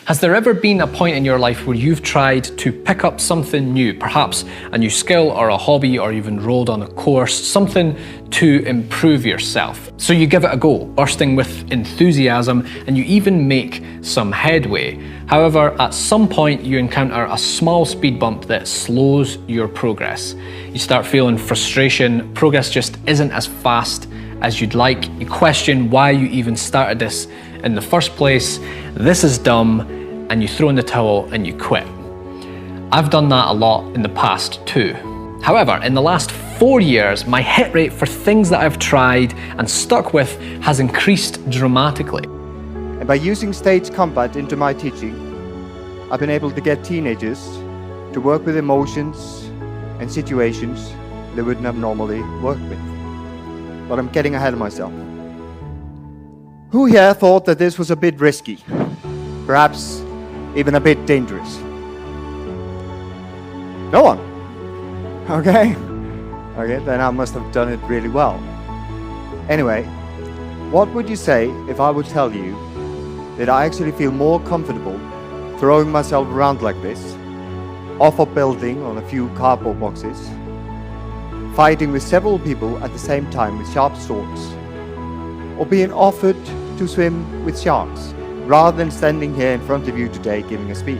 Has there ever been a point in your life where you've tried to pick up something new, perhaps a new skill or a hobby, or you've enrolled on a course, something to improve yourself? So you give it a go, bursting with enthusiasm, and you even make some headway. However, at some point you encounter a small speed bump that slows your progress. You start feeling frustration, progress just isn't as fast as you'd like. You question why you even started this in the first place. This is dumb, and you throw in the towel and you quit. I've done that a lot in the past too. However, in the last 4 years, my hit rate for things that I've tried and stuck with has increased dramatically. And by using stage combat into my teaching, I've been able to get teenagers to work with emotions and situations they wouldn't have normally worked with. But I'm getting ahead of myself. Who here thought that this was a bit risky? Perhaps even a bit dangerous? No one? Okay, then I must have done it really well. Anyway, what would you say if I would tell you that I actually feel more comfortable throwing myself around like this, off a building on a few cardboard boxes, fighting with several people at the same time with sharp swords, or being offered to swim with sharks, rather than standing here in front of you today giving a speech?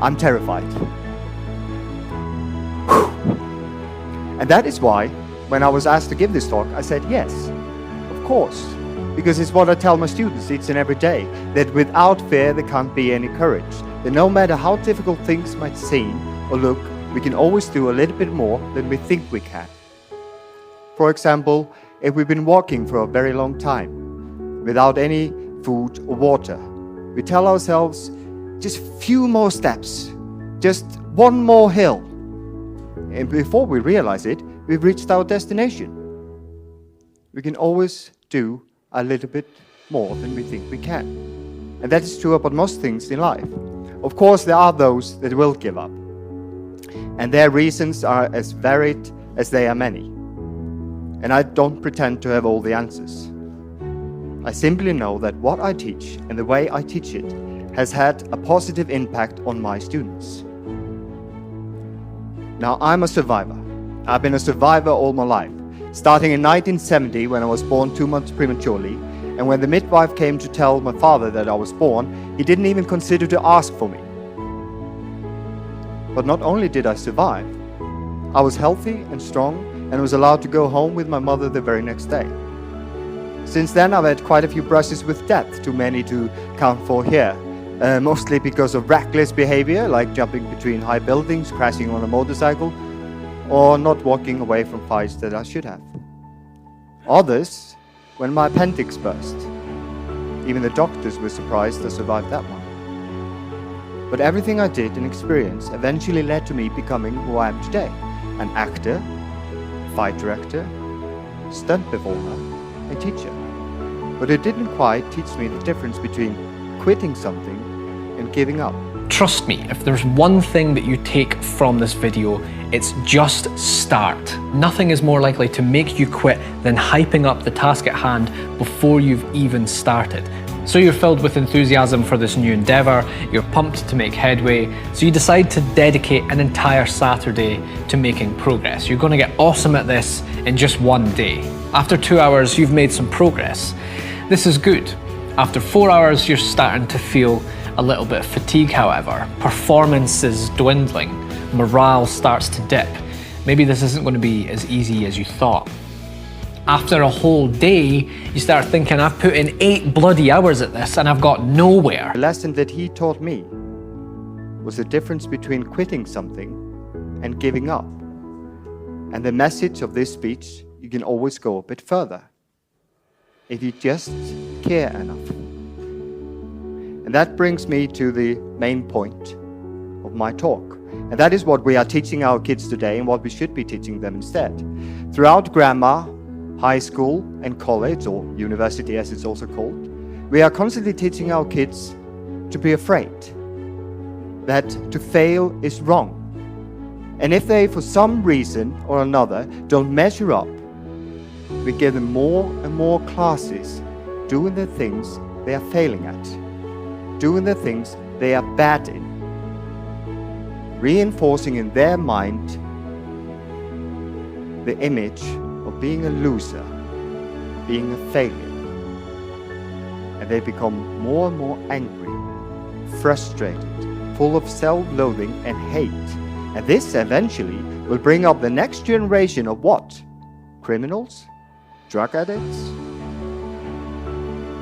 I'm terrified. And that is why, when I was asked to give this talk, I said yes, of course, because it's what I tell my students each and every day, that without fear there can't be any courage, that no matter how difficult things might seem or look, we can always do a little bit more than we think we can. For example, if we've been walking for a very long time without any food or water, we tell ourselves just few more steps, just one more hill. And before we realize it, we've reached our destination. We can always do a little bit more than we think we can. And that is true about most things in life. Of course, there are those that will give up. And their reasons are as varied as they are many. And I don't pretend to have all the answers. I simply know that what I teach and the way I teach it has had a positive impact on my students. Now, I'm a survivor. I've been a survivor all my life, starting in 1970 when I was born 2 months prematurely, and when the midwife came to tell my father that I was born, he didn't even consider to ask for me. But not only did I survive, I was healthy and strong and was allowed to go home with my mother the very next day. Since then, I've had quite a few brushes with death, too many to count for here. Mostly because of reckless behavior, like jumping between high buildings, crashing on a motorcycle, or not walking away from fights that I should have. Others, when my appendix burst. Even the doctors were surprised I survived that one. But everything I did and experienced eventually led to me becoming who I am today. An actor, fight director, stunt performer, and teacher. But it didn't quite teach me the difference between quitting something and giving up. Trust me, if there's one thing that you take from this video, it's just start. Nothing is more likely to make you quit than hyping up the task at hand before you've even started. So you're filled with enthusiasm for this new endeavor, you're pumped to make headway, so you decide to dedicate an entire Saturday to making progress. You're going to get awesome at this in just one day. After 2 hours, you've made some progress. This is good. After 4 hours, you're starting to feel a little bit of fatigue, however. Performance is dwindling. Morale starts to dip. Maybe this isn't going to be as easy as you thought. After a whole day, you start thinking, I've put in 8 bloody hours at this and I've got nowhere. The lesson that he taught me was the difference between quitting something and giving up. And the message of this speech, you can always go a bit further if you just care enough. And that brings me to the main point of my talk. And that is what we are teaching our kids today and what we should be teaching them instead. Throughout grammar, high school and college, or university as it's also called, we are constantly teaching our kids to be afraid, that to fail is wrong. And if they, for some reason or another, don't measure up, we give them more and more classes doing the things they are failing at, doing the things they are bad in, reinforcing in their mind the image of being a loser, being a failure. And they become more and more angry, frustrated, full of self-loathing and hate. And this eventually will bring up the next generation of what? Criminals? Drug addicts?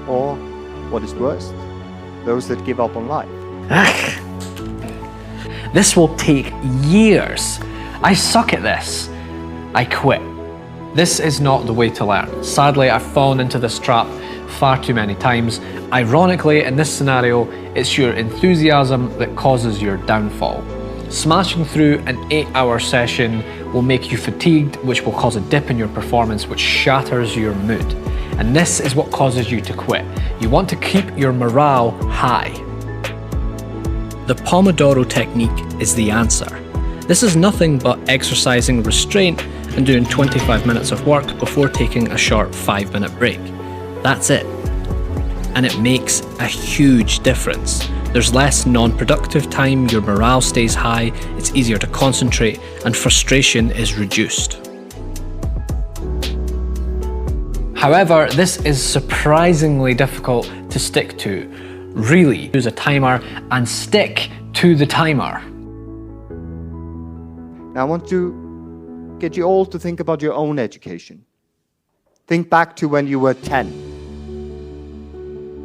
Or, what is worse, those that give up on life. This will take years. I suck at this. I quit. This is not the way to learn. Sadly, I've fallen into this trap far too many times. Ironically, in this scenario, it's your enthusiasm that causes your downfall. Smashing through an 8-hour session will make you fatigued, which will cause a dip in your performance, which shatters your mood. And this is what causes you to quit. You want to keep your morale high. The Pomodoro technique is the answer. This is nothing but exercising restraint and doing 25 minutes of work before taking a short 5-minute break. That's it. And it makes a huge difference. There's less non-productive time, your morale stays high, it's easier to concentrate, and frustration is reduced. However, this is surprisingly difficult to stick to. Really, use a timer and stick to the timer. Now I want to get you all to think about your own education. Think back to when you were 10.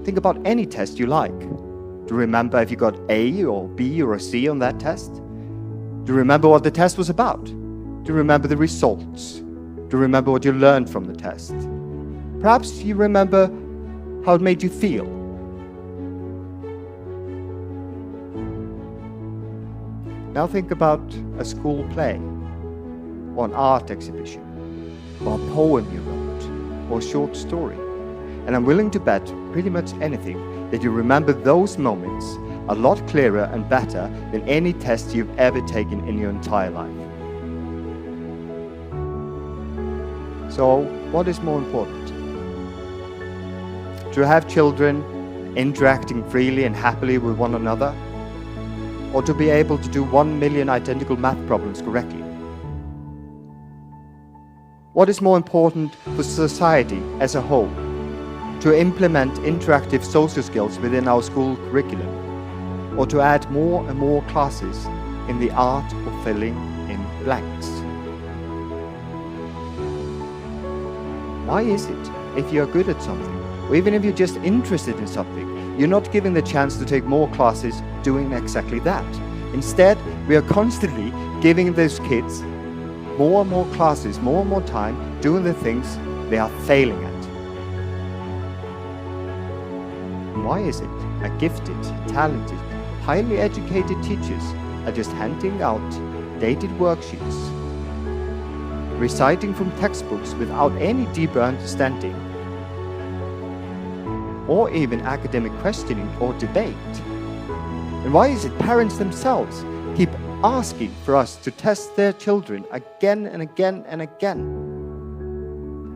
Think about any test you like. Do you remember if you got A or B or a C on that test? Do you remember what the test was about? Do you remember the results? Do you remember what you learned from the test? Perhaps you remember how it made you feel. Now think about a school play, or an art exhibition, or a poem you wrote, or a short story. And I'm willing to bet pretty much anything that you remember those moments a lot clearer and better than any test you've ever taken in your entire life. So, what is more important? To have children interacting freely and happily with one another? Or to be able to do 1 million identical math problems correctly? What is more important for society as a whole? To implement interactive social skills within our school curriculum? Or to add more and more classes in the art of filling in blanks? Why is it, if you are good at something, or even if you're just interested in something, you're not given the chance to take more classes doing exactly that? Instead, we are constantly giving those kids more and more classes, more and more time, doing the things they are failing at. And why is it that gifted, talented, highly educated teachers are just handing out dated worksheets, reciting from textbooks without any deeper understanding, or even academic questioning or debate? And why is it parents themselves keep asking for us to test their children again and again and again?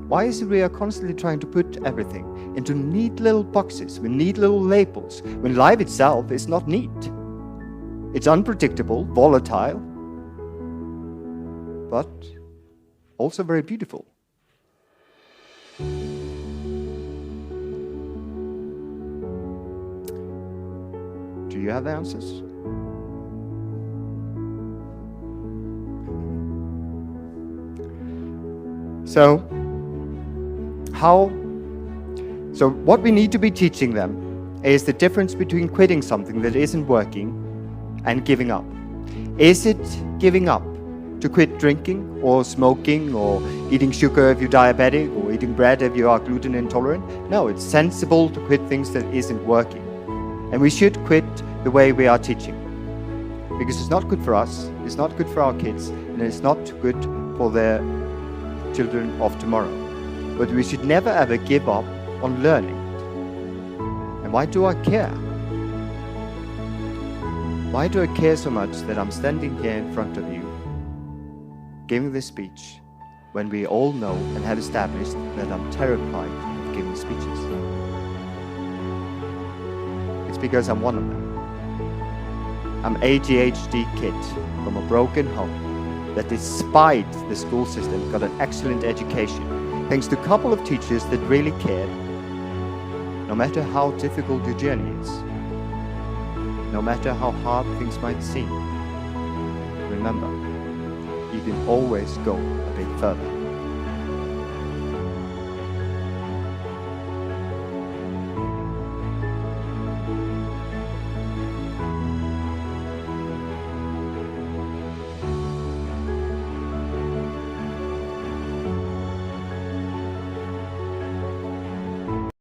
Why is it we are constantly trying to put everything into neat little boxes with neat little labels when life itself is not neat? It's unpredictable, volatile, but also very beautiful. Do you have the answers? So what we need to be teaching them is the difference between quitting something that isn't working and giving up. Is it giving up to quit drinking or smoking or eating sugar if you're diabetic or eating bread if you are gluten intolerant? No, it's sensible to quit things that isn't working. And we should quit the way we are teaching, because it's not good for us, it's not good for our kids, and it's not good for the children of tomorrow. But we should never ever give up on learning. And why do I care? Why do I care so much that I'm standing here in front of you, giving this speech, when we all know and have established that I'm terrified of giving speeches? it's because I'm one of them. I'm ADHD kid from a broken home that despite the school system got an excellent education thanks to a couple of teachers that really cared. No matter how difficult your journey is, no matter how hard things might seem, remember, you can always go a bit further.